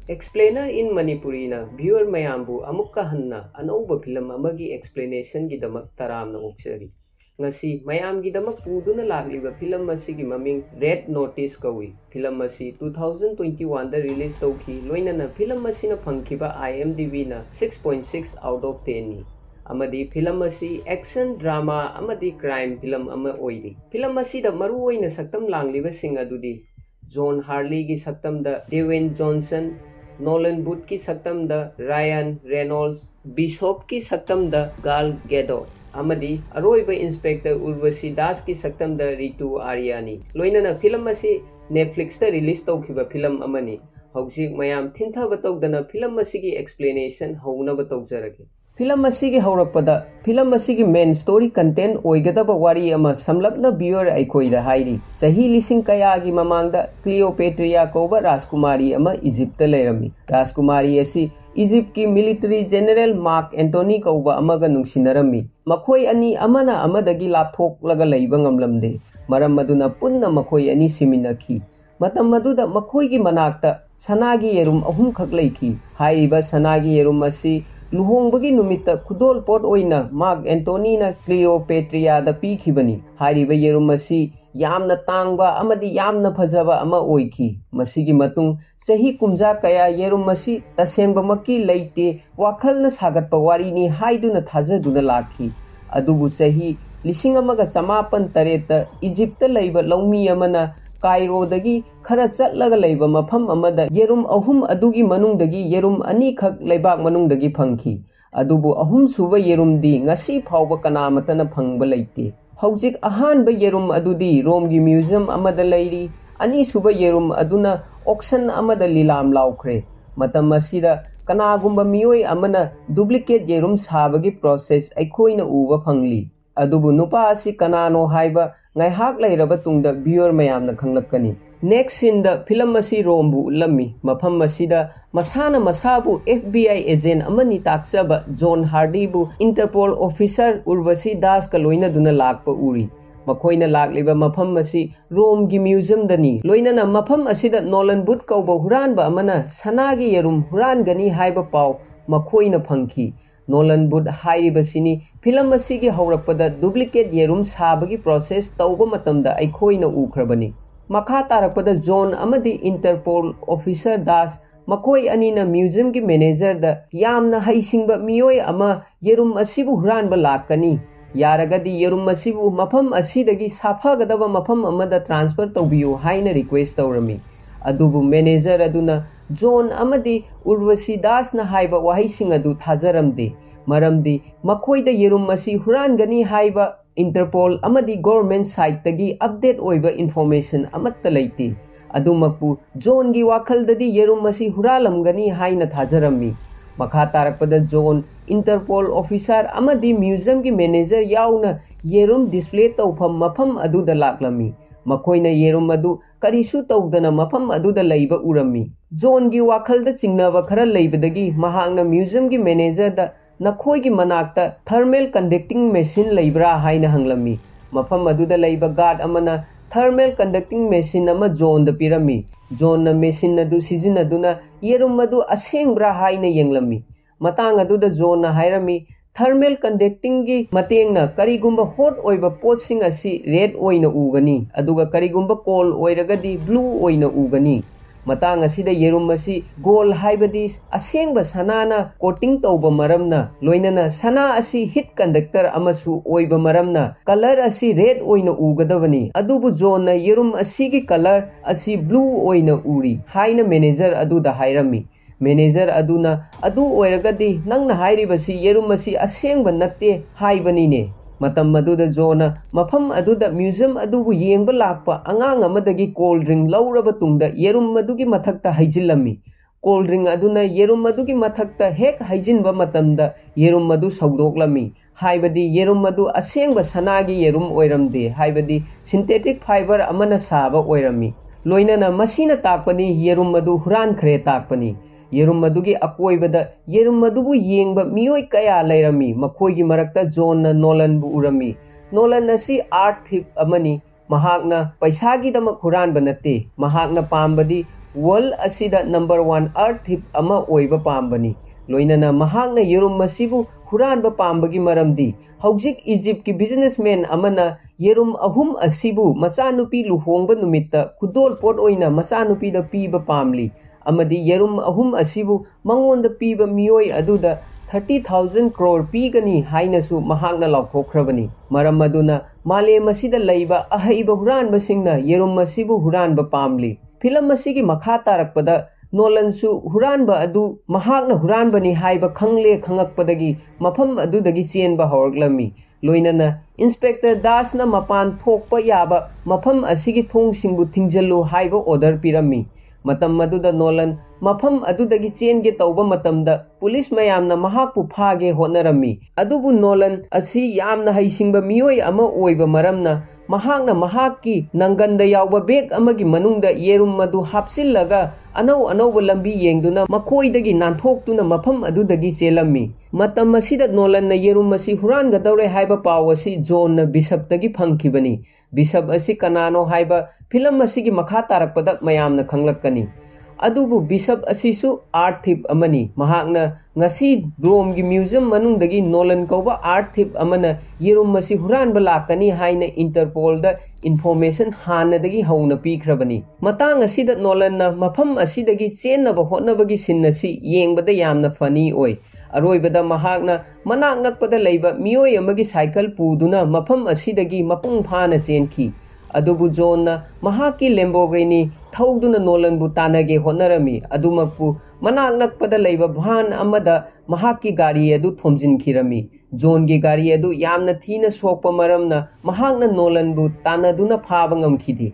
Explainer in Manipuri na viewer mayambu amukka hanna anauba film amagi explanation gidamak taramna ukchari. Ngasi mayam gidamak puduna lagliba film masigi maming Red Notice kawi. Film masi 2021 da release tawki loina na film masina phangkiba IMDb na 6.6 out of 10 ni. Amadi film masi action drama amadi crime film ama oiri. Film masi da maru oina saktam langliba sing adudi John Harley ki saktam da Dwayne Johnson, Nolan Booth की सक्तम the Ryan Reynolds Bishop की सक्तम the गाल गेडोट अमदी अरोइब inspector Urvashi Das की सक्तम द रितु आर्यानी लोइनना फिल्म असी नेटफ्लिक्स द रिलीज तौखिबा फिल्म अमनी हौजिक मयाम थिंथब तौदना फिल्म असी की एक्सप्लेनेशन हौनब तौजरगे फिल्म असी की हौरकपदा फिल्म असी की मेन स्टोरी कंटेंट ओइगदब वारी अमा समलपना व्यूअर अखोइदा हाइरी सही लिसिंग कया की ममांगदा क्लियोपेट्रिया कोबा राजकुमारी अमा इजिप्ट लेरमी राजकुमारी असी इजिप्ट की मिलिटरी जनरल मार्क एंटोनी कोबा अमागा नुंसिनरमी मखोई अनी अमना अमदगी लापथोकलगा लैबा ngamlamde मरम मदुना पुन्ना मखोई अनी सिमिनखी मतम मदुदा मखोई की मनाक्ता सनागी येरुम अहुम खक लैखी हाइरिबा सनागी येरुम असी लुहोंगबगी नुमित्ता खुदोल पोट ओइना मार्क एंटोनी ना क्लियोपेट्रिया दा पीखिबनी हाइरिबा येरुम असी यामना तांगबा अमदी यामना फजबा अमा ओइखी मसीगी मतुंग सही कुमजा कया येरुम असी तसेंगबमकी लैते वाखलना सागतपा वारीनी हाइदुना थाजदुना लाखी अदुबु सही लिसिंग अमगा समापन तरेता इजिप्ट लैबा लौमी अमना कायरोदगी खरा चटलगा लैबा मफम अमदा येरुम अहुम अदुगी मनुंगदगी येरुम अनी खक लैबाक मनुंगदगी फंगखी अदुबु अहुम सुबा येरुमदी ngasi फावबा कनामतना फंगबा लैते हौजिक अहानबा येरुम अदुदी रोमगी म्यूजियम अमदा लैरी अनी सुबा येरुम अदुना ऑक्शन अमदा लीलाम लाउखरे मतम असिदा कनागुंबा मियोय अमना डुप्लीकेट येरुम साबगी प्रोसेस अखोइना उबा फंगली अदुबु नुपा असि कनानो हाइबा ngaihak lairaba tungda viewer mayamna khanglakani next scene da film asi rombu ullami mafam asida masana masabu FBI agent amani taksaba John Hardy bu Interpol officer Urvashi Das ka loina duna lakpa uri makoina lakliba mafam asi Rome gi museum dani loina na mafam asida Nolan Booth kauba huranba amana sanagi yerum huran gani haiba paw makoina phangki Nolan Booth हाइरिबसिनी film असिगी हौरकपदा duplicate येरुम साबगी process तौबा मतमदा अखोइना उखरबनी मखा तारकपदा जोन अमदी इंटरपोल ऑफिसर दास मकोई अनीना म्यूजियम की मैनेजर दा यामना हाइसिंगबा मियोय अमा येरुम असिबु हुरानबा लाकनी यारगदी येरुम असिबु मफम असिदगी साफागदबा मफम अमदा ट्रांसफर तौबियो हाइना रिक्वेस्ट तौरमी अदुबु मैनेजर अदुना जोन अमदी उर्वशी दास ना हाइबा वाहिसिंग अदु थाजरमदे मरमदी मखोइदा येरुम असी हुरानगनी हाइबा Interpol अमदी government site तगी update ओइबा information अमत्त लैते अदुमकपु जोन गी वाखलददी येरुम असी हुरालमगनी हाइना थाजरमी मखा तारकपदा जोन इंटरपोल ऑफिसर अमदी म्यूजियम की मैनेजर याउना येरुम डिस्प्ले तौफम मफम अदुदा लाकलमी मखोइना येरुम अदु करिसु तौदना मफम अदुदा लैबा उरमी जोन गी वाखलदा चिंगनाबा खरा लैबदगी महांगना म्यूजियम की मैनेजर दा नखोई की मनाक्ता थर्मल कंडक्टिंग मशीन लैब्रा हाइना हंगलमी मफम अदुदा लैबा गार्ड अमना थर्मल कंडक्टिंग मशीन अमा जोन द पिरमी जोन न मशीन अदु सिजिनदुना येरुम अदु असेंगब्रा हाइना येंगलमी मतांग अदुदा जोन न हाइरमी थर्मल कंडक्टिंग की मतेंगना करिगुंबा हॉट ओइबा पोटसिंग असि रेड ओइना उगनी अदुगा करिगुंबा कोल ओइरगदी ब्लू ओइना उगनी मतंग असिदा येरुम असि गोल हाइबदी असेंगबा सनाना कोटिंग तौबा मरमना लोइनना सना असि हिट कंडक्टर अमसु ओइबा मरमना कलर असि रेड ओइना उगदबनी अदुबु जोन येरुम असि की कलर असि ब्लू ओइना उरी हाइना मैनेजर अदुदा हाइरमी मैनेजर अदुना अदु ओइरगदी नंगना हाइरिबसि येरुम असि असेंगबा नत्ते हाइबनीने मतम मदुदा जोना मफम अदुदा म्यूजियम अदुबु येंगबा लाकपा अंगांग अमदगी कोल्ड ड्रिंक लौरबा तुंगदा येरुम मदुगी मथक्ता हाइजिलमी कोल्ड ड्रिंक अदुना येरुम मदुगी मथक्ता हेक हाइजिनबा मतमदा येरुम मदु सौदोकलमी हाइबदी येरुम मदु असेंगबा सनागी येरुम ओइरमदे हाइबदी सिंथेटिक फाइबर अमना साबा ओइरमी लोइनना मसीना ताकपनी येरुम मदु हुरान खरे ताकपनी येरुम मदुगी अकोइबदा येरुम मदुबु येंगबा मियोय कया लैरमी मखोइगी मरक्ता जोन नोलन बु उरमी नोलन असी आर्ट थिप अमनी महाकना पैसागी दमक हुरान बनते महाकना पाम्बदी वर्ल्ड असिदा नंबर 1 अर्थ थिप अमा ओइबा पाम्बनी लोइनना महाकना येरुम मसिबु हुरानबा पाम्बगी मरमदी हौजिक इजिप्ट की बिजनेसमैन अमना येरुम अहुम असिबु मचानुपी लुहोंगबा नुमित्ता खुदोल पोट ओइना मचानुपीदा पीबा पामली अमदी येरुम अहुम असिबु मंगोंदा पीबा मियोय अदुदा 30,000 crore पीगनी हाइनसु महाकना लाउथोख्रबनी मरम अदुना मालेम मसिदा लैबा अहैबा हुरानबसिंगना येरुम मसिबु हुरानबा पामली फिल्म मसिगी मखा तारकपदा नोलनसु हुरानबा अदु महाकना हुरानबनी हाइबा खंगले खंगकपदगी मफम अदुदगी चेनबा हौरगलमी लोइनना इंस्पेक्टर दासना मपान थोकपा याबा मफम असिगी थोंगसिंगबु थिंजल्लु हाइबा ऑर्डर पिरम्मी मतम मदुदा नोलन मफम अदुदगी चेनगे तौबा मतमदा पुलिस मयामना महाकपु फागे होनरम्मी अदुबु नोलन असि यामना हैसिंगबा मियोय अमा ओइबा मरमना महाकना महाककी नंगंदा यावबा बेग अमगी मनुंगदा येरुम मदु हापसिल्लगा अनौ अनौबा लंबी येंगदुना मखोइदगी नांथोक्तुना मफम अदुदगी चेलम्मी मतम असिदा नोलनना येरुम असि हुरानगदौरे हाइबा पाव असि जोनना बिशपतगी फंखिबनी बिशप असि कनानो हाइबा फिल्म असिगी मखा तारकपदा मयामना खंगलक्कनी अदुबु बिशप असिसु आर्ट थिप अमनी महाकना ngasi रोम की म्यूजियम मनुंगदगी नोलन कौबा आर्ट थिप अमना येरुम मसि हुरानबा लाकनी हाइना इंटरपोल दा इन्फॉर्मेशन हानदगी हौना पीख्रबनी मतांग असिदा नोलनना मफम असिदगी चेननबा होटनबगी सिन्नसि येंगबदा यामना फनी ओय अरोइबदा महाकना मनाक नकपदा लैबा मियोय अमगी साइकल पुदुना मफम असिदगी मपुंग फाना चेनखी अदुबु जोनना महाकी लेम्बोर्गिनी थौदुना नोलनबु तानगे होनरमी अदुमकपु मनाक नकपदा लैबा भान अमदा महाकी गाड़ी अदु थोमजिनखिरमी जोनगी गाड़ी अदु यामना थीना सोकपा मरमना महाकना नोलनबु तानदुना फाबा ngamखिदि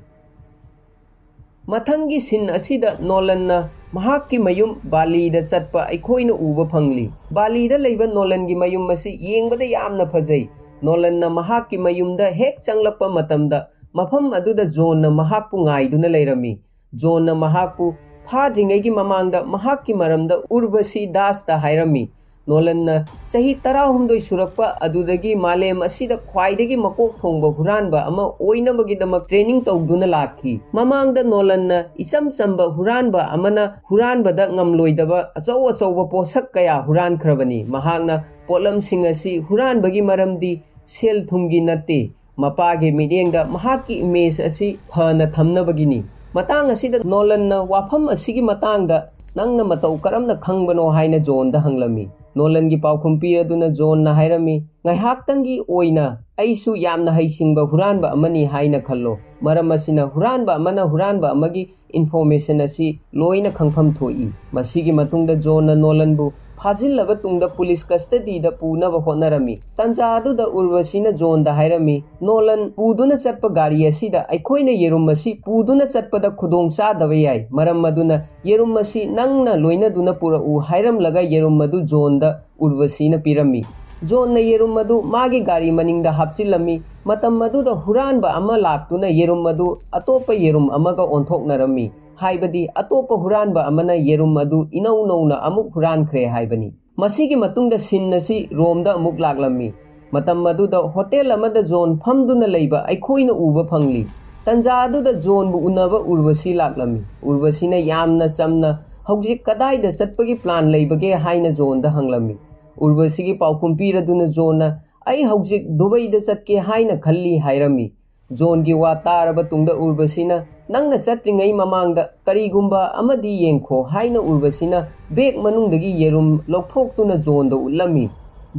मथंगी सिन असिदा नोलनना महाकी मयुम बालीदा चटपा अखोइना उबा फंगली बालीदा लैबा नोलनगी मयुम मसि येंगबदा यामना फजै नोलनना महाकी मयुमदा हेक चंगलपा मतमदा मफम अदुदा जोनना महाकपु ngaiduna leirami जोनना महाकपु फाद्रिंगैगी ममांगदा महाककी मरमदा उर्वशी दास दा हाइरमी नोलनना सही 13 सुरक्पा अदुदगी मालेम असिदा ख्वाइदगी मकोक थोंगबा हुरानबा अमा ओइनबगीदमक ट्रेनिंग तौदुना लाखी ममांगदा नोलनना इचम चंबा हुरानबा अमना हुरानबदा ngamloidaba achau achauba पोसक कया हुरानख्रबनी महाकना पोलमसिंग असि हुरानबगी मरमदी सेल थुमगी नते मपागे मिडेंगदा महाकी इमेज असि फना थमनबगिनी मतांग असिदा नोलनना वाफम असिगी मतांगदा नंगना मतौ करमना खंगबनो हाइना जोनदा हंगलमी नोलनगी पाउखुम पिरदुना जोनना हाइरमी ngaihaktanggi oina aisu yamna haisingba huranba amani haina khallo maram asina huranba amana huranba amagi information asi loina khangpham thoi masigi matungda jona nolanbu phajillaba tungda police custody da puna ba honarami tanja adu da urwasina zone da hairami nolan puduna chatpa gari asida aikoina yerum asi puduna chatpa da khudong cha dawa yai maram maduna yerum asi nangna loina duna pura u hairam laga yerum madu zone da urwasina pirami John येरुम मदु मागी गाड़ी मनिंगदा हापसिलमी मतम मदुदा हुरानबा अमा लाक्तुना येरुम मदु अतोप येरुम अमगा ओंथोकनरमी हाइबदी अतोप हुरानबा अमना येरुम मदु इनौ नौना अमुक हुरानख्रे हाइबनी मसिगी मतुंगदा सिन्नसी रोमदा अमुक लाक्लमी मतम मदुदा होटल अमदा जोन फमदुना लैबा अखोइना उबा फंगली तंजादुदा जोनबु उनबा उर्वशी लाक्लमी उर्वशीना यामना समना हौजिक कदाइदा चटपगी प्लान लैबगे हाइना जोनदा हंगलमी उर्वशी की पाउखुम पीरदुना जोनना आई हौजिक दुबई दा चटके हाइना खल्ली हाइरमी जोन की वा तारबा तुंगदा उर्वशीना नंगना चट्रिंगै ममांगदा करीगुंबा अमदी येंखो हाइना उर्वशीना बेग मनुंगदगी येरुम लौथोक्तुना जोनदा उल्लमी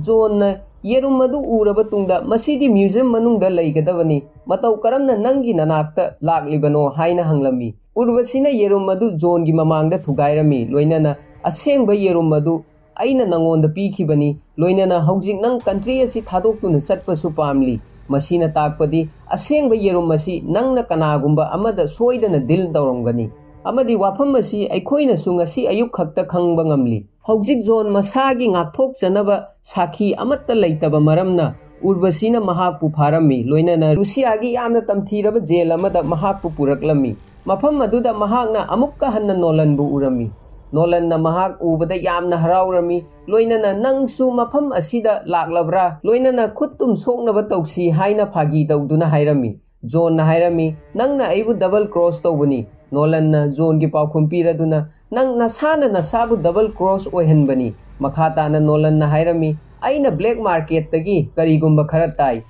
जोनना येरुम मदु उरबा तुंगदा मसीदी म्यूजियम मनुंगदा लैगदबनी मतौ करमना नंगी ननाक्ता लाक्लिबनो हाइना हंगलमी उर्वशीना येरुम मदु जोन की ममांगदा थुगाइरमी लोइनाना असेंगबा येरुम मदु अइना नंगोंदा पीखिबनी लोइनाना हौजिक नंग कंट्री असि थादोक्तुना चटपसु पामली मसीना ताकपदी असेंगबा येरुम असि नंगना कनागुंबा अमदा सोइदना दिल तौरमगनी अमदी वाफम असि अखोइना सुंगसी अयुक खक्ता खंगबा ngamli हौजिक जोन मसागी ngathok chanaba साखी अमत्ता लैतबा मरमना उर्वशीना महाकपु फारमी लोइनाना रुसियागी यामना तमथीरबा जेल अमदा महाकपु पुरकलमी मफम अदुदा महाकना अमुक्का हन्ना नोलनबु उरमी नोलनना महाक उबदा यामना हराउरमी लोइनाना नंगसु मफम असिदा लाक्लब्रा लोइनाना खुत्तुम सोकनबा तौसी हाइना फागी तौदुना हाइरमी जोन हाइरमी नंगना आइबु डबल क्रॉस तौबनी नोलन जोन की पाउखुम पीरदुना नंग नसाना नसाबु डबल क्रॉस ओहनबनी मखा ताना नोलन हायरमी अइना ब्लैक मार्केट तगी करीगुंबा खरा ताई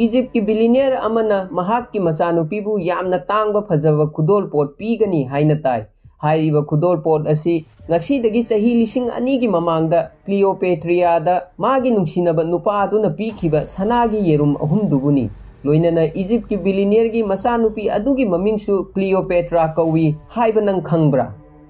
इजिप्ट की बिलियनियर अमना महाक की मचानुपीबु यामना तांगबा फजबा खुदोल पोट पीगनी हाइना ताई हाइरिबा खुदोल पोट असी ngasi chahi lising ani gi mamangda क्लियोपेट्रियादा मागी नुंगसिनबा नुपादुना पीखिबा सनागी येरुम अहुम दुबुनी लोइनना इजिप्ट की बिलियनियर की मचानुपी अदुगी ममिंगसु क्लियोपेट्रा कौवी हाइबा नंग खंगब्रा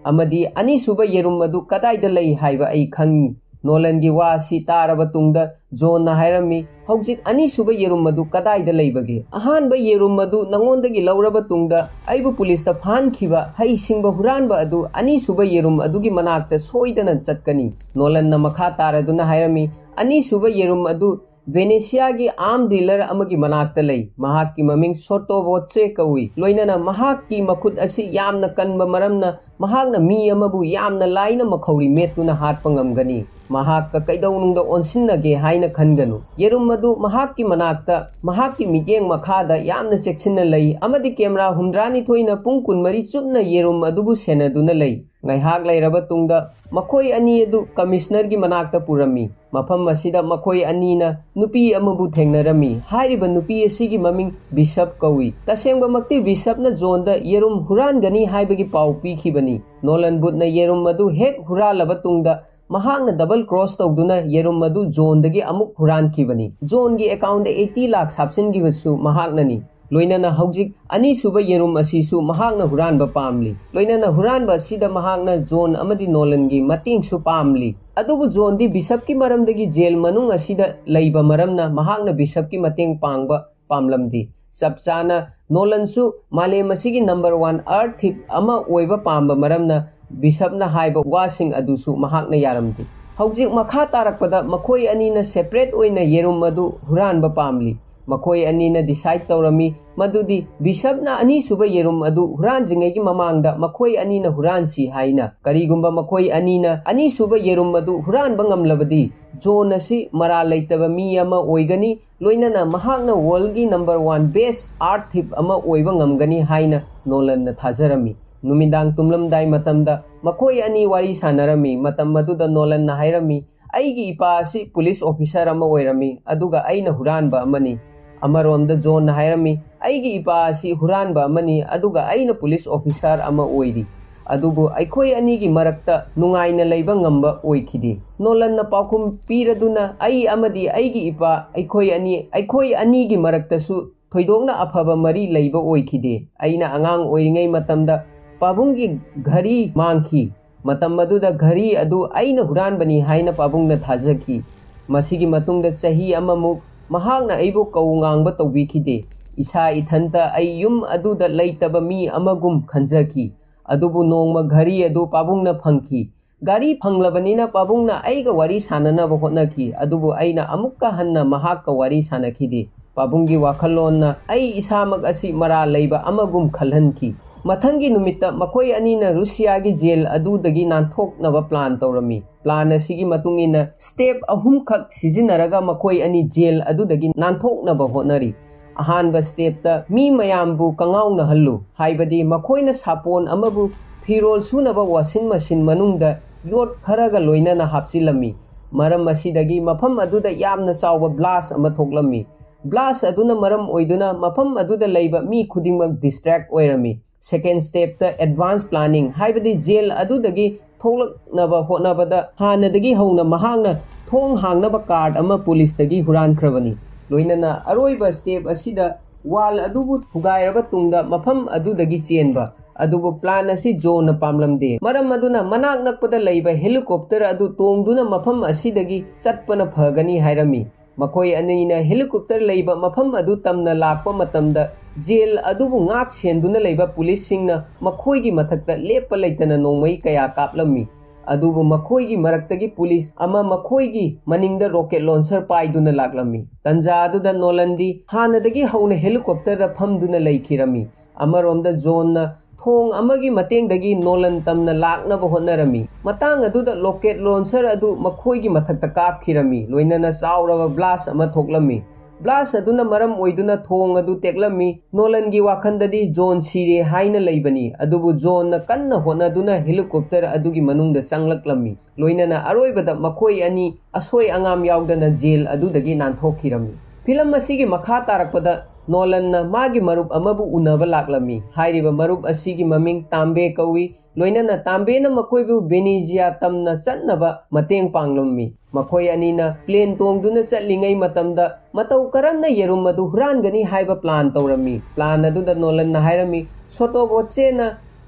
अमदी अनी सुबा येरुम अदु कदाइदा लई हाइबा आई खंगी नोलन की वासी तारबा तुंगदा जोन हायरमी हौजिक अनी सुबा येरुम अदु कदाइदा लईबगे अहानबा येरुम अदु नंगोंदगी लौरबा तुंगदा आइबु पुलिसता फानखिबा हई सिंगबा हुरानबा अदु अनी सुबा येरुम अदुगी मनाकता सोइदना चटकनी नोलन न मखा तारदुना हायरमी अनी सुबा येरुम अदु वेनेशिया की आम डीलर अमगी मनाकता लई महाक की ममिंग सोटो वोचे कौई लोइनना महाक की मखुद असी यामना कनबा मरमना महाकना मी अमबु यामना लाइना मखौरी मेतुना हाटपा ngамगनी महाक का कैदौनुंगदा ओनसिनगे हाइना खनगनु येरुम मदु महाक की मनाकता महाक की मिटेंग मखादा यामना सेक्सिनना लई अमदी कैमरा हुमरानी थोइना पुंग कुनमरी चुपना येरुम अदुबु सेनादुना लई ngaihaak lairaba tungda makhoi ani adu commissioner gi manakta purami mafam asida makhoi ani na nupi amabu thengnarami hairiba nupi asigi maming bishop kawi tasengba makti bishop na zone da yerum huran gani haibagi pau pi khibani nolan bud na yerum adu hek huralaba tungda mahakna double cross tawduna yerum adu zone dagi amuk huran khibani zone gi account 80 lakh sapsin gi wasu mahaknani लोइनना हौजिक अनी सुबा येरुम असीसु महागना हुरानबा पामली लोइनना हुरानबा सिदा महागना zone अमदी नोलनगी मतिंग सु पामली अदुबु zone दी bishop की मरमदगी jail मनुंग असीदा लैबा मरमना महागना bishop की मतिंग पांगबा पामलमदी सबचाना नोलनसु मालेम असीगी number 1 अर्थ थिप अमा ओइबा पामबा मरमना बिशपना हाइबा washing अदुसु महागना यारमदी हौजिक मखा तारकपदा मखोय अनीना separate ओइना येरुम अदु हुरानबा पामली मखोय अनीना decide तौरमी मदुदी बिशपना अनी सुबा येरुम अदु हुरानद्रिंगैगी ममांगदा मखोय अनीना हुरानसी हाइना करीगुंबा मखोय अनीना अनी सुबा येरुम अदु हुरानबा ngamlabadi जोन असी मरा लैतबा मी अमा ओइगनी लोइनना महागना वर्ल्डगी नंबर 1 बेस्ट आर्ट थिप अमा ओइबा ngamgani हाइना नोलनना थाजरमी नुमिदांग तुमलमदाई मतमदा मखोय अनी वारी सानरमी मतम मदुदा नोलनना हाइरमी अईगी इपा असी पुलिस ऑफिसर अमा ओइरमी अदुगा अइना हुरानबा अमनी अमरोमदा जोन हायरमी अईगी इपा असी हुरानबा अमनी अदुगा अइना पुलिस ऑफिसर अमा ओइरी अदुबु अइखोय अनीगी मरक्ता नुंगाइना लैबा ngamba ओइखिदे नोलनना पाखुम पीरदुना अई अमदी अईगी इपा अइखोय अनीगी मरक्तासु थोइदोंना अफबा मरी लैबा ओइखिदे अइना अंगांग ओइरिङै मतमदा पाबुंगी घरी मांगखी मतम मदुदा घरी अदु अइना हुरानबनी हाइना पाबुंगना थाजखी मसिगी मतुंगदा सही अममुक महागना अइबो कौंगांगबा तौबिखिदे इसा इथंता अइ युम अदुदा लैतबा मी अमगुम खंजखी अदुबु नोंगमा घरी अदु पाबुंगना फंखी गारी फंगलबनीना पाबुंगना अइगा वारी साननाबा होतनखी अदुबु अइना अमुक्का हन्ना महागका वारी सानखिदे पाबुंगी वाखलोनना अइ इसामक असी मरा लैबा अमगुम खलहनखी मथंगी नुमित्ता मखोय अनीना रूसिया की जेल अदुदगी नांथोकनबा प्लान तौरमी प्लान असिगी मतुंगिना स्टेप अहुम खक सिजिनरगा मखोय अनी जेल अदुदगी नांथोकनबा होनरी अहानबा स्टेपता मी मयामबु कंगाउना हल्लु हाइबदी मखोयना सापोन अमबु फिरोल सुनबा वाशिंग मशीन मनुंगदा योट खरगा लोइनना हापसिलमी मरम असिदगी मफम अदुदा यामना चावबा ब्लास्ट अमा थोकलमी ब्लास्ट अदुना मरम ओइदुना मफम अदुदा लैबा मी खुदिंगमक डिस्ट्रैक्ट ओइरमी सेकेंड स्टेप ता एडवांस प्लानिंग हाइबदी जेल अदुदगी थोलकनबा होनबदा हानदगी हौना महागना थोंग हांगनबा कार्ड अमा पुलिस दगी हुरानख्रबनी लोइनना अरोइबा स्टेप असिदा वाल अदुबु थुगाइरबा तुंगदा मफम अदुदगी चेनबा अदुबु प्लान असी जोन पामलमदे मरम अदुना मनाक नकपदा लैबा हेलीकॉप्टर अदु तोंगदुना मफम असिदगी चटपना फगनी हाइरमी मखोय अनीना हेलीकॉप्टर लैबा मफम अदु तमना लाकपा मतमदा जेल अदुबु ngak सेंदुना लैबा पुलिस सिंगना मखोयगी मथक्ता लेप लैतना नोंमै कया कापलमी अदुबु मखोयगी मरक्तगी पुलिस अमा मखोयगी मनिंगदा रॉकेट लॉन्चर पाइदुना लाक्लमी तंजा अदुदा नोलंदी हानदगी हौना हेलीकॉप्टर दा फमदुना लैखिरमी अमरोमदा जोनना थोंग अमगी मतेंगदगी नोलन तमना लाकनबा होनरमी मतंग अदुदा रॉकेट लॉन्चर अदु मखोयगी मथक्ता कापखिरमी लोइनना चावरबा ब्लास्ट अमा थोकलमी ब्लास्ट अदुना मरम ओइदुना थोंग अदु तेक्लमी नोलन गी वाखंददी जोन सीरे हाइना लेबनी अदुबु जोन न कन्न होनादुना हेलीकॉप्टर अदुगी मनुंगदा चंगलक्लमी लोइनना अरोइबदा मखोई अनि असोय अंगाम यावदना जेल अदुदगी नांथोखिरमी फिल्म असिगी मखा तारकपदा नोलन मागी मरुप अमबु उनबा लाक्लमी हाइरिबा मरुप असिगी ममिंग तांबे कौई लोइनना तांबेना मखोइबु बेनिजिया तमना चन्नबा मतेंग पांगलमी मखोई अनीना प्लेन तोंगदुना चलिंगै मतमदा मतौ करमना येरुम मदु हुरानगनी हाइबा प्लान तौरमी प्लान अदुदा नोलन हाइरमी सोटोबोचेना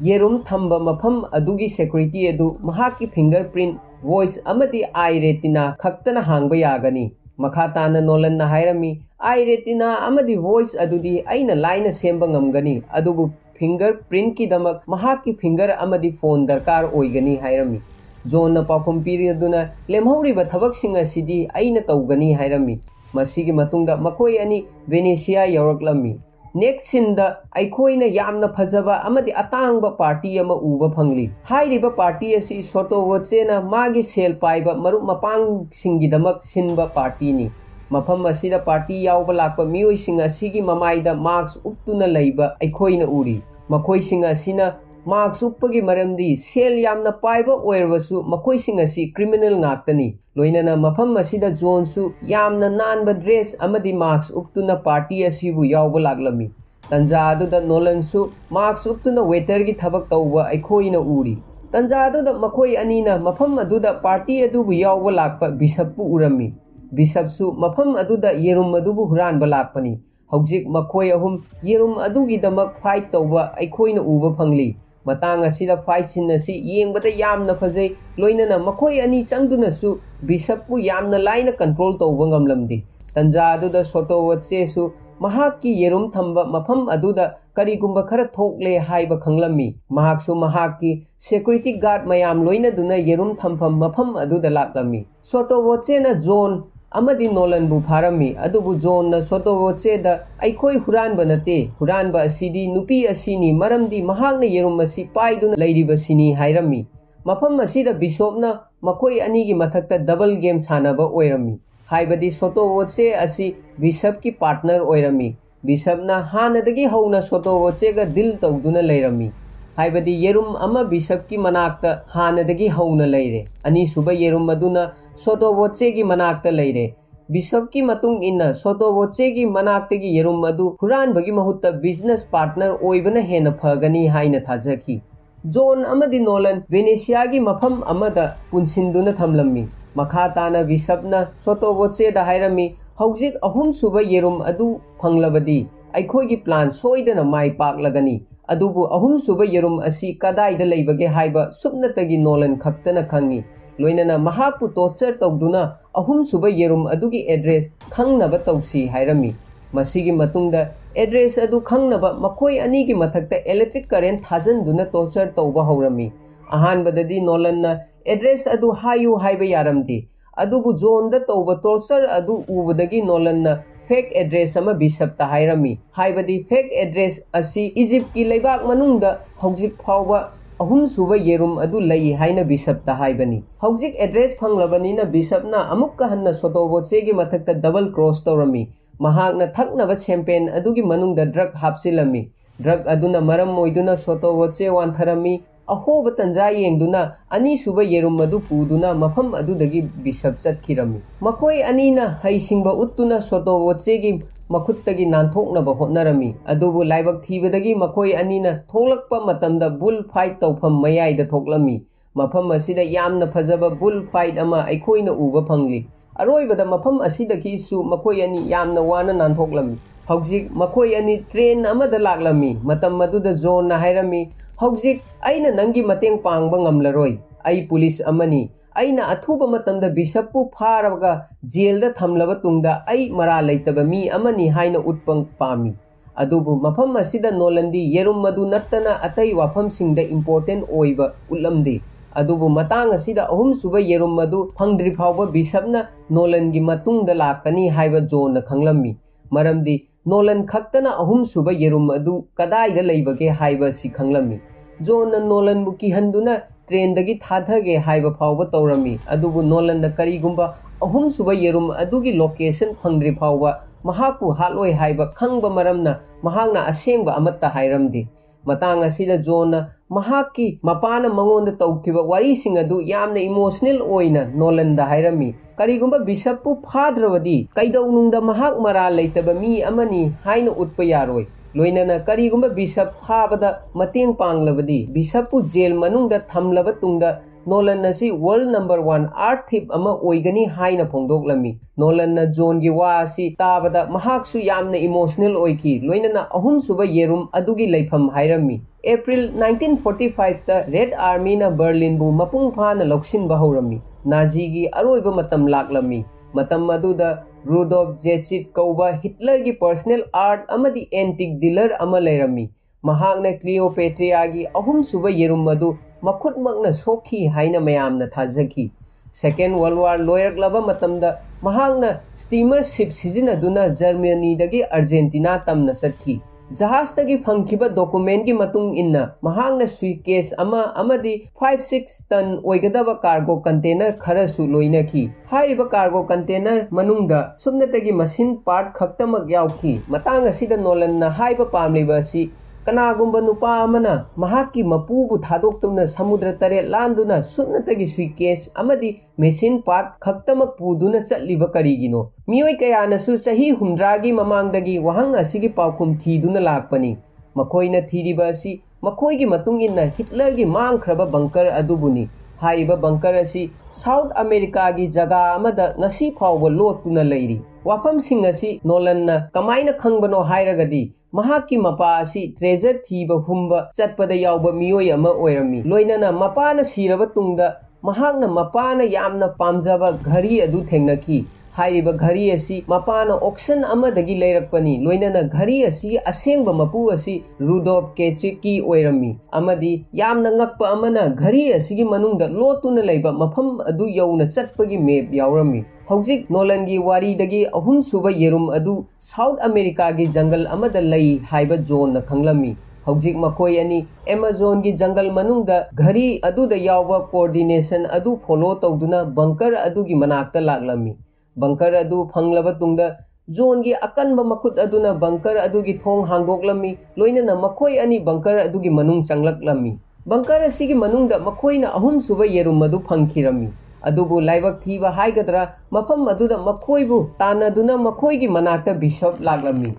येरुम थंबा मफम अदुगी सिक्योरिटी अदु महाकी फिंगरप्रिंट वॉइस अमदी आई रेटिना खक्तना हांगबा यागनी मखा ताना नोलन हाइरमी आई रेटिना अमदी वॉइस अदुदी अइना लाइना सेंबा ngamgani अदुबु फिंगरप्रिंट की दमक महाकी फिंगर अमदी फोन दरकार ओइगनी हाइरमी जोन पाखुम पीरिदुना लेमहौरिबा थबकसिंग असिदी अइना तौगनी हाइरमी मसिगी मतुंगदा मखोई अनि वेनेसिया यौरक्लमी नेक्स्ट सिंदा अइखोइना यामना फजबा अमदी अतांगबा पार्टी अमा उबा फंगली हाइरिबा पार्टी असि सोटोवोचेना मागी सेल पाइबा मरुप मपांग सिंगिदमक सिनबा पार्टीनी मफम असिदा पार्टी यावबा लाकपा मियोइसिंग असिगी ममाइदा मार्क्स उप्तुना लैबा अइखोइना उरी मखोइसिंग असिना मार्क्स उप्पगी मरमदी सेल यामना पाइबा ओइरबसु मखोइसिंग असि क्रिमिनल ngaktani लोइनना मफम असिदा जोनसु यामना नानबा ड्रेस अमदी मार्क्स उप्तुना पार्टी असिबु यावबा लाक्लमी तंजा अदुदा नोलनसु मार्क्स उप्तुना वेटर की थबक तौबा अइखोइना उरी तंजा अदुदा मखोई अनीना मफम अदुदा पार्टी अदुबु यावबा लाकपा बिशपु उरमी बिशपसु मफम अदुदा येरुम अदुबु हुरानबा लाकपनी हौजिक मखोई अहुम येरुम अदुगीदमक फाइट तौबा अइखोइना उबा फंगली मतंग असिदा फाइट सिन असि येंबदा यामना फजै लोइनना मखोई अनि चंगदुनसु बिशपु यामना लाइना कंट्रोल तौबा ngamlamdi तंजा अदुदा सोटोवचेसु महाकी येरुम थंबा मफम अदुदा करिगुंबा खरा थोकले हाइबा खंगलमी महाकसु महाकी सिक्योरिटी गार्ड मयाम लोइना दुना येरुम थंफम मफम अदुदा लाक्लमी सोटोवचेना जोन अमदी नोलन बु फारमी अदुबु जोन न सोटोवोचेदा अइखोई हुरानबा नते हुरानबा असिदी नुपी असिनी मरमदी महागना येरुम असि पाइदुना लैरिबसिनी हाइरमी मफम असिदा बिशोपना मखोई अनिगी मथक्ता डबल गेम सानबा ओइरमी हाइबदी सोटोवोचे असि बिशप की पार्टनर ओइरमी बिशपना हानदगी हौना सोटोवोचेगा दिल तौदुना लैरमी हाइबदी येरुम अमा बिशप की मनाक्ता हानदगी हौना लैरे अनीसुबा येरुम अदुना सोटोवोचे की मनाक्ता लैरे बिशप की मतुंग इन्ना सोटोवोचे की मनाक्तगी येरुम अदु हुरानबगी महुत्ता बिजनेस पार्टनर ओइबना हेना फगनी हाइना थाजखी जोन अमदी नोलन वेनेसिया की मफम अमदा पुनसिंदुना थमलम्मी मखा ताना बिशपना सोटोवोचे दा हाइरमी हौजिक अहुम सुबा येरुम अदु फंगलबदी अइखोइगी प्लान सोइदना माइ पाकलगनी अदुबु अहुम सुबा येरुम असि कदाइदा लैबगे हाइबा सुपनतगी नोलन खक्तना खंगी लोइनना महाकु टॉर्चर तौदुना अहुम सुबा येरुम अदुगी एड्रेस खंगनबा तौसी हाइरमी मसिगी मतुंगदा एड्रेस अदु खंगनबा मखोई अनिगी मथक्ता इलेक्ट्रिक करेंट थाजनदुना टॉर्चर तौबा हौरमी अहानबददी नोलनना एड्रेस अदु हायु हाइबा यारमदी अदुबु जोनदा तौबा टॉर्चर अदु उबदगी नोलनना फेक एड्रेस अमा बिशपता हाइरमी हाइबदी फेक एड्रेस असि इजिप्ट की लेबाक मनुंगदा हौजिक फावबा अहुम सुबा येरुम अदु लई हाइना बिशपता हाइबनी हौजिक एड्रेस फंगलबनीना बिशपना अमुक्का हन्ना सोटोवोचेगी मथक्ता डबल क्रॉस तौरमी महाकना थकनबा शैंपेन अदुगी मनुंगदा ड्रग हापसिलमी ड्रग अदुना मरम मोइदुना सोटोवोचे वानथरमी अहोब तंजा येंगदुना अनि सुबा येरुम मदु पुदुना मफम अदुदगी बिशप चतखिरमी मखोई अनीना हैसिंगबा उत्तुना सोटोवोचेगी मखुत्तगी नानथोकनबा होटनरमी अदुबु लाइबक थीबदगी मखोई अनीना थोलक्पा मतमदा बुल फाइट तौफम मयाइदा थोकलमी मफम असिदा यामना फजबा बुल फाइट अमा अइखोइना उबा फंगली अरोइबदा मफम असिदगी सु मखोई अनि यामना वाना नानथोकलमी हौजिक मखोई अनि ट्रेन अमदा लाक्लमी मतम मदुदा जोन हाइरमी हौजिक अइना नंगी मतेंग पांगबा ngamlaroi ai पुलिस अमनी अइना अथुबा मतमदा बिशपपु फारबगा जेलदा थमलबा तुंगदा ai मरा लैतबा मी अमनी हाइना उत्पंग पामी अदुबु मफम असिदा नोलंदी येरुम मदु नत्तना अतै वाफम सिंगदा इंपोर्टेंट ओइबा उलमदी अदुबु मतांग असिदा अहुम सुबा येरुम मदु फंगद्रि फावबा बिशपना नोलनगी मतुंगदा लाकनी हाइबा जोन खंगलम्मी मरमदी नोलन खक्तना अहुम सुबा येरुम अदु कदाइदा लैबगे हाइबा सि खंगलम्मी जोन नोलन बु किहंदुना ट्रेन दगी थाथगे हाइबा फावबा तौरमी अदुबु नोलन द करिगुंबा अहुम सुबा येरुम अदुगी location फंगद्रि फावबा mahakpu hatloi haiba khangba maramna mahakna asengba amatta hairamdi matang asida John mahaki mapana mangonda taukiba warising adu yamna emotional oina Nolan da hairami karigumba Bishoppu phadravadi kaidaunungda mahak mara leitaba mi amani haina utpa yaroi loinana karigumba Bishop phabada mateng panglabadi Bishoppu jail manungda thamlaba tungda Nolan nasi world number 1 art thief ama oigani haina phongdoklami Nolan na John gi wa si tabada mahaksu yamna emotional oiki loinana ahum suba yerum adugi leifam hairami April 1945 ta Red Army na Berlin bu mapung phana loksin bahurami Nazi gi aroiba matam laklami matam maduda Rudolf Zechit kauba Hitler gi personal art amadi antique dealer ama leirami mahakna Cleopatra gi ahum suba yerum madu makhut makna sokhi haina mayamna thajaki Second World War loiraklaba matamda mahakna steamer ship sizinaduna Germany dagi Argentina tamna sakhi jahaz dagi phangkiba document gi matung inna mahakna suitcase ama amadi 5-6 ton oigadaba cargo container kharasu loinaki hairiba cargo container manungda sumnatagi machine part khaktamak yauki matang asida Nolan na haiba pamliba asi kanagumba nupa amana mahaki mapubu thadoktumna samudra tare landuna sunnatagi suitcase amadi machine part khaktamak puduna chatliba karigino miyoi kayanasu sahi humdragi mamangdagi wahang asigi paukum thiduna lakpani makoina thiriba asi makoigi matung inna Hitler gi mangkhraba bunker adubuni haiba bunker asi South America gi jaga amada ngasi phawba lotuna leiri wafam sing asi Nolan na kamaina khangbano hairagadi mahaki mapa asi treasure thiba humba chatpada yauba miyoi ama oirami loinana mapana siraba tungda mahakna mapana yamna pamjaba ghari adu thengnaki haiba ghari asi mapana auction amadagi leirakpani loinana ghari asi asengba mapu asi Rudolf Kechiki oirami amadi yamna ngakpa amana ghari asigi manungda lotuna leiba mafam adu yauna chatpagi map yaurami Hojik Nolan gi wari dagi ahum suba yerum adu South America gi jungle amada lei haiba John na khanglami hojik makoi ani Amazon gi jungle manungda ghari adu da yawba coordination adu follow tawduna bunker adu gi manakta laklami bunker adu phanglaba tungda John gi akanba makut aduna bunker adu gi thong hangdoklami loinana makoi ani bunker adu gi manung changlaklammi bunker asigi manungda makoina ahum suba yerum adu phangkhirami adubu laibak thiba haigadra mafam aduda makoibu tanaduna makoigi manakta Bishop laklami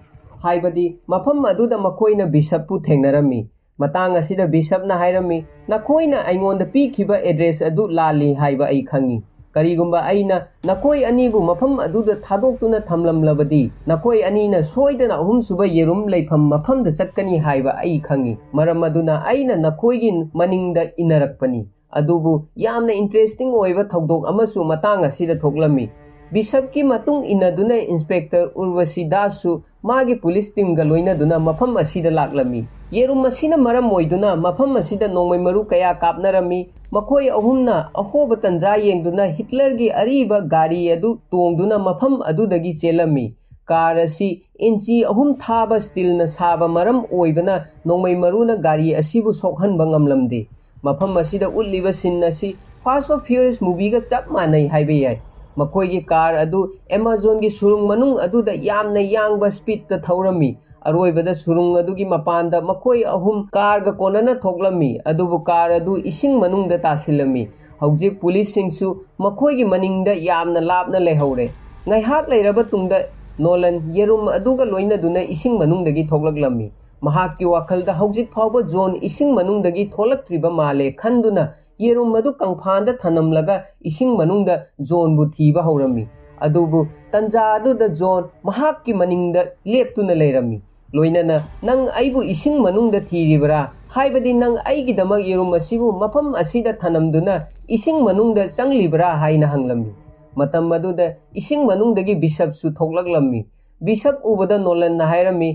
haibadi mafam aduda makoina Bishop pu thengnarami matang asida Bishop na hairami nakoina aingonda pikhiba address adu lali haiba ai khangi karigumba aina nakoi anibu mafam aduda thadoktuna thamlamlabadi nakoi anina soidana ahum suba yerum leifam mafam da chatkani haiba ai khangi maram aduna aina nakoigi maningda inarakpani adubu yamna interesting oiba thodok amasu matang asida thoklami Bishop ki matung inaduna Inspector Urvashi Dasu magi police team ga loina duna mafam asida laklami yerum masina maram oiduna mafam asida nongmai maru kaya kapnarami makoi ahumna ahoba tanja yengduna Hitler gi ariba gari adu tongduna mafam adudagi chelami car asi inchi ahum thaba steel na saba maram oibana nongmai maruna gari asibu sokhanba ngamlamde mafam asida ulliba sin asi Fast and Furious movie ga chap manai haibe yai makoi gi car adu Amazon gi surung manung adu da yamna yangba speed ta thorami aroibada surung adu gi mapanda makoi ahum car ga konana thoklami adubu car adu ising manung da tasilami hojik police singsu makoi gi maningda yamna lapna lehore ngai hak leiraba tungda Nolan yerum adu ga loina duna ising manung dagi thoklaklami mahak ki wakhalda hojik phawba John ising manung dagi tholaktriba male khanduna yerum madu kangphanda thanamlaga ising manungda John bu thiba horami adubu tanja adu da John mahak ki maningda leptuna leirami loinana nang aibu ising manungda thiribra haibadi nang aigi damak yerum asibu mafam asida thanamduna ising manungda changlibra haina hanglami matam maduda ising manungdagi Bishop su thoklaklammi Bishop ubada Nolan na hairami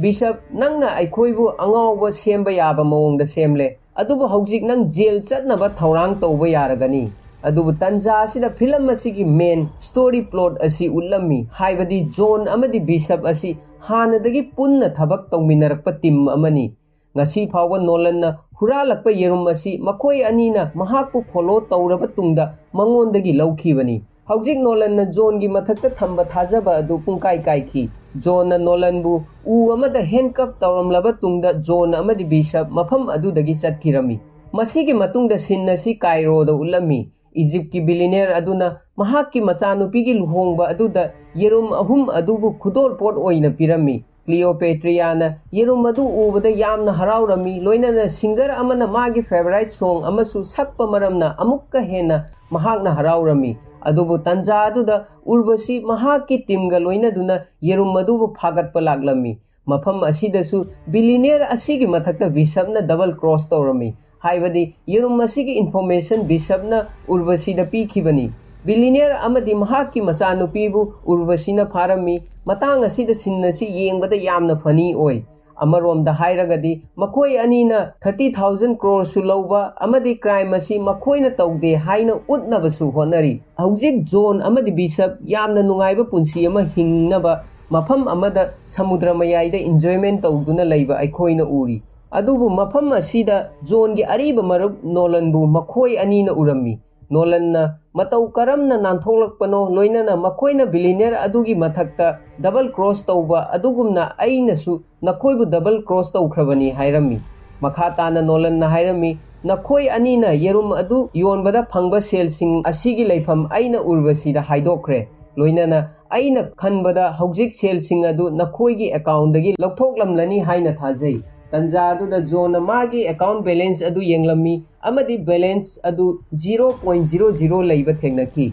Bishop nangna aikhoibu angawba semba yaba mawongda semle adubu hojik nang jail chatnaba thaurang tawba yaragani adubu tanja asida film asigi main story plot asi ullammi haibadi John amadi Bishop asi hanadagi punna thabak tawminarakpa team amani ngasi phawba Nolan na हुरालक्पा येरुम असी मखोय अनीना महाकपु follow तौरबा तुंगदा मंगोंदगी लौखिबनी। हौजिक Nolan John की मथक्ता थंबा थाजबा अदु पुंकाई काईखी। Zone नोलनबु उ अमदा handcuff तौरमलबा तुंगदा zone अमदी bishop मफम अदुदगी चटखिरमी। मसीगी मतुंगदा सिन असी कायरोदा उलमी। Egypt की billionaire अदुना महाकी मचानुपीगी लुहोंगबा अदुदा येरुम अहुम अदुबु खुदोल pot ओइना पिरमी। क्लियोपेट्रियाना येरुम अदु उबदा यामना हराउरमी। लोइनाना सिंगर अमना मागी फेवरेट सॉन्ग अमसु सक्पा मरमना अमुक्का हेना महाकना हराउरमी। अदुबु तंजा अदुदा Urvashi महाकी टीमगा लोइनादुना येरुम अदुबु फागतपा लागलमी। मफम असिदसु billionaire असिगी मथक्ता बिशपना double cross तौरमी। हाइबदी येरुम असिगी information बिशपना उर्वशीदा पीखिबनी। Billionaire अमदी महाकी मचानुपीबु उर्वशीना फारमी। मतांग असिदा सिन असि येंगबदा यामना फनी ओय। अमरोमदा हाइरगदी मखोय अनीना 30,000 crore सु लौबा अमदी क्राइम असि मखोयना तौदे हाइना उतनबसु होनरी। हौजिक जोन अमदी बिशप यामना नुंगाइबा पुंसी अमा हिंगनबा मफम अमदा समुद्र मयाइदा एन्जॉयमेंट तौदुना लैबा अखोयना उरी। अदुबु मफम असिदा जोन की अरीबा मरुप नोलनबु मखोय अनीना उरमी। नोलनना मतौ करमना नांथोलकपनो लोइनाना मखोयना बिलियनियर अदुगी मथक्ता डबल क्रॉस तौबा अदुगुमना अइनसु नखोयबु डबल क्रॉस तौख्रबनी हाइरमी। मखाताना नोलनना हाइरमी नखोय अनीना येरुम अदु योनबदा फंगबा सेलसिंग असिगी लैफम अइना उर्वशीदा हाइदोख्रे। लोइनाना अइना खनबदा हौजिक सेलसिंग अदु नखोयगी अकाउंटदगी लौथोकलमलनी हाइना थाजै। तंजा अदुदा जोन मागी अकाउंट बैलेंस अदु येंगलमी अमदी बैलेंस अदु 0.00 लैबा थेंगनखी।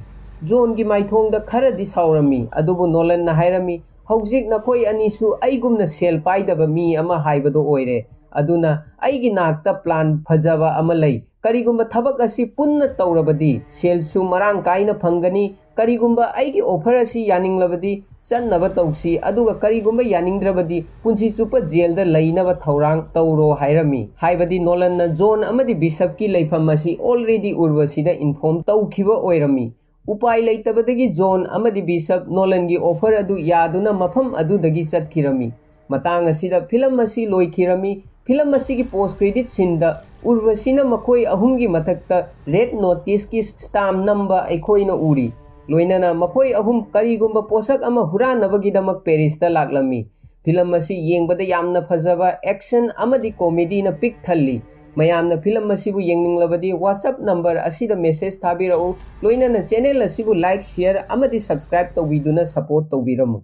जोन की माइथोंगदा खरदी साउरमी। अदुबु नोलनना हाइरमी हौजिक नखोय अनीसु अइगुमना सेल पाइदबा मी अमा हाइबदो ओइरे। अदुना अइगी नाकता प्लान फजबा अमा लै। करिगुम्बा थबक असी पुन्ना तौरबदी सेलसु मरांग काइना फंगनी। करिगुम्बा अइगी ऑफर असी यानिंगलबदी चन्नबा तौसी। अदुगा करिगुम्बा यानिंगद्रबदी पुंसी चुपा जेलदा लैनबा थौरांग तौरो हाइरमी। हाइबदी नोलनना जोन अमदी बिशप की लैफम असी ऑलरेडी उर्वशीदा इन्फॉर्म तौखिबा ओइरमी। उपाय लैतबदगी जोन अमदी बिशप नोलन की ऑफर अदु यादुना मफम अदुदगी चटखिरमी। मतांग असिदा फिल्म असी लोइखिरमी। फिल्म असिगी पोस्ट क्रेडिट सीनदा उर्वशीना मखोय अहुमगी मथक्ता रेड नोटिस की स्टाम्प नंबा अखोयना उरी। लोइनाना मखोय अहुम करिगुम्बा पोसक अमा हुरानबगीदमक पेरिसदा लागलमी। फिल्म असी येंगबदा यामना फजबा एक्शन अमदी कॉमेडीना पिक थल्ली। मयामना फिल्म असिबु येंगनिंगलबदी व्हाट्सएप नंबर असिदा मेसेज थाबिरउ। लोइनाना चैनल असिबु लाइक शेयर अमदी सब्सक्राइब तौबिदुना सपोर्ट तौबिरमु।